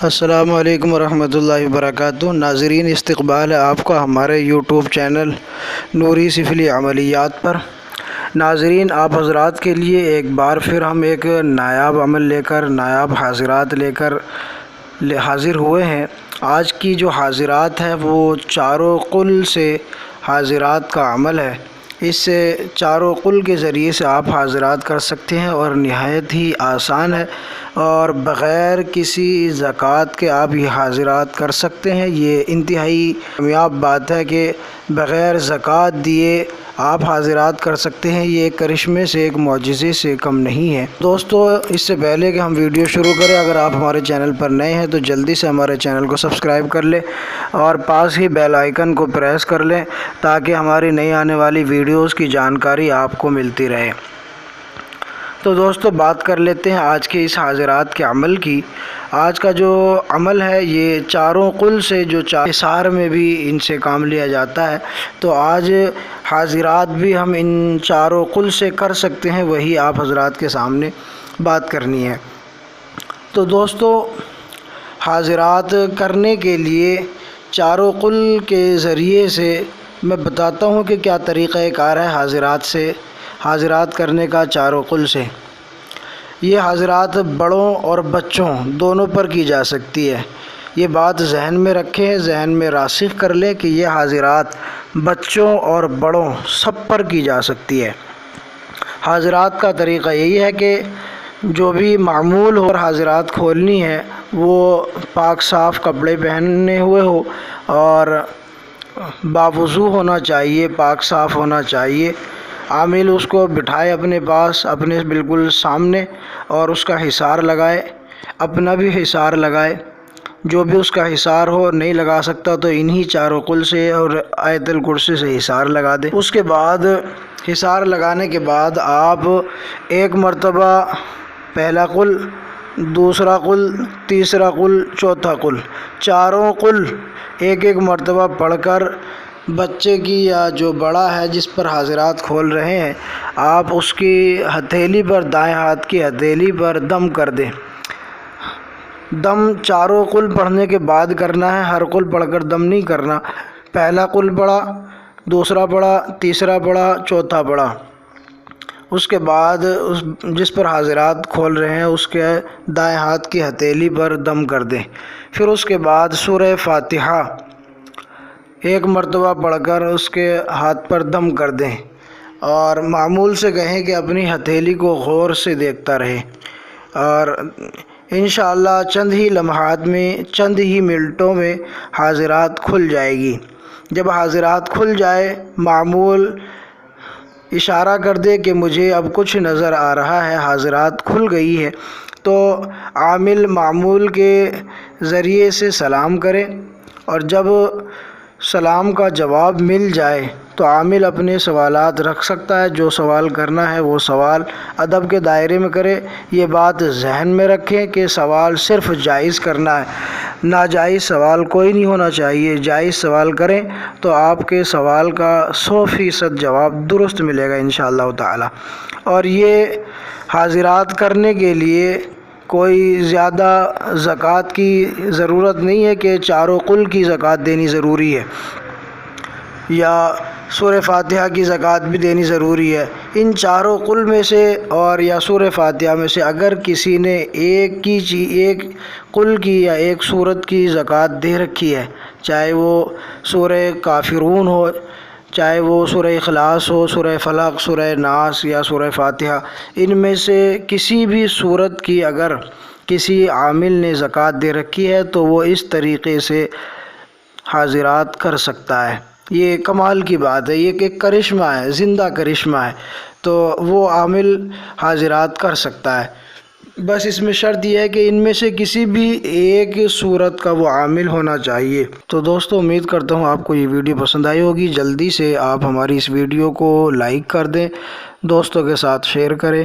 السلام علیکم ورحمۃ اللہ وبرکاتہ۔ ناظرین، استقبال ہے آپ کا ہمارے یوٹیوب چینل نوری سفلی عملیات پر۔ ناظرین، آپ حضرات کے لیے ایک بار پھر ہم ایک نایاب عمل لے کر، نایاب حاضرات لے کر حاضر ہوئے ہیں۔ آج کی جو حاضرات ہے وہ چاروں قل سے حاضرات کا عمل ہے۔ اس سے چاروں قل کے ذریعے سے آپ حاضرات کر سکتے ہیں اور نہایت ہی آسان ہے، اور بغیر کسی زکوٰۃ کے آپ یہ حاضرات کر سکتے ہیں۔ یہ انتہائی کامیاب بات ہے کہ بغیر زکوٰۃ دیے آپ حاضرات کر سکتے ہیں۔ یہ ایک کرشمے سے، ایک معجزے سے کم نہیں ہے۔ دوستو، اس سے پہلے کہ ہم ویڈیو شروع کریں، اگر آپ ہمارے چینل پر نئے ہیں تو جلدی سے ہمارے چینل کو سبسکرائب کر لیں اور پاس ہی بیل آئیکن کو پریس کر لیں تاکہ ہماری نئی آنے والی ویڈیوز کی جانکاری آپ کو ملتی رہے۔ تو دوستو، بات کر لیتے ہیں آج کے اس حاضرات کے عمل کی۔ آج کا جو عمل ہے یہ چاروں قل سے، جو حصار میں بھی ان سے کام لیا جاتا ہے، تو آج حاضرات بھی ہم ان چاروں قل سے کر سکتے ہیں، وہی آپ حضرات کے سامنے بات کرنی ہے۔ تو دوستو، حاضرات کرنے کے لیے چاروں قل کے ذریعے سے میں بتاتا ہوں کہ کیا طریقہ کار ہے حاضرات کرنے کا چاروں قل سے۔ یہ حاضرات بڑوں اور بچوں دونوں پر کی جا سکتی ہے۔ یہ بات ذہن میں رکھیں، ذہن میں راسخ کر لیں کہ یہ حاضرات بچوں اور بڑوں سب پر کی جا سکتی ہے۔ حاضرات کا طریقہ یہی ہے کہ جو بھی معمول ہو اور حاضرات کھولنی ہے وہ پاک صاف کپڑے پہنے ہوئے ہو اور باوضو ہونا چاہیے، پاک صاف ہونا چاہیے۔ عامل اس کو بٹھائے اپنے پاس، اپنے بالکل سامنے، اور اس کا حصار لگائے، اپنا بھی حصار لگائے۔ جو بھی اس کا حصار ہو، نہیں لگا سکتا تو انہی چاروں قل سے اور آیت الکرسی سے حصار لگا دے۔ اس کے بعد حصار لگانے کے بعد آپ ایک مرتبہ پہلا قل، دوسرا قل، تیسرا قل، چوتھا قل، چاروں قل ایک ایک مرتبہ پڑھ کر بچے کی یا جو بڑا ہے جس پر حاضرات کھول رہے ہیں، آپ اس کی ہتھیلی پر، دائیں ہاتھ کی ہتھیلی پر دم کر دیں۔ دم چاروں قل پڑھنے کے بعد کرنا ہے، ہر قل پڑھ کر دم نہیں کرنا۔ پہلا قل پڑھا، دوسرا پڑھا، تیسرا پڑھا، چوتھا پڑھا، اس کے بعد جس پر حاضرات کھول رہے ہیں اس کے دائیں ہاتھ کی ہتھیلی پر دم کر دیں۔ پھر اس کے بعد سورہ فاتحہ ایک مرتبہ پڑھ کر اس کے ہاتھ پر دم کر دیں، اور معمول سے کہیں کہ اپنی ہتھیلی کو غور سے دیکھتا رہے، اور انشاءاللہ چند ہی لمحات میں، چند ہی منٹوں میں حاضرات کھل جائے گی۔ جب حاضرات کھل جائے، معمول اشارہ کر دے کہ مجھے اب کچھ نظر آ رہا ہے، حاضرات کھل گئی ہے، تو عامل معمول کے ذریعے سے سلام کرے، اور جب سلام کا جواب مل جائے تو عامل اپنے سوالات رکھ سکتا ہے۔ جو سوال کرنا ہے وہ سوال ادب کے دائرے میں کرے۔ یہ بات ذہن میں رکھیں کہ سوال صرف جائز کرنا ہے، ناجائز سوال کوئی نہیں ہونا چاہیے۔ جائز سوال کریں تو آپ کے سوال کا 100% جواب درست ملے گا انشاءاللہ تعالی۔ اور یہ حاضرات کرنے کے لیے کوئی زیادہ زکوٰۃ کی ضرورت نہیں ہے کہ چاروں قل کی زکوٰۃ دینی ضروری ہے یا سورہ فاتحہ کی زکوٰۃ بھی دینی ضروری ہے۔ ان چاروں قل میں سے اور یا سورہ فاتحہ میں سے اگر کسی نے ایک قل کی یا ایک سورت کی زکوٰۃ دے رکھی ہے، چاہے وہ سورہ کافرون ہو، چاہے وہ سورہ اخلاص ہو، سورہ فلق، سورہ ناس یا سورہ فاتحہ، ان میں سے کسی بھی سورت کی اگر کسی عامل نے زکوٰۃ دے رکھی ہے تو وہ اس طریقے سے حاضرات کر سکتا ہے۔ یہ کمال کی بات ہے، یہ ایک کرشمہ ہے، زندہ کرشمہ ہے، تو وہ عامل حاضرات کر سکتا ہے۔ بس اس میں شرط یہ ہے کہ ان میں سے کسی بھی ایک صورت کا وہ عامل ہونا چاہیے۔ تو دوستو، امید کرتا ہوں آپ کو یہ ویڈیو پسند آئی ہوگی۔ جلدی سے آپ ہماری اس ویڈیو کو لائک کر دیں، دوستوں کے ساتھ شیئر کریں۔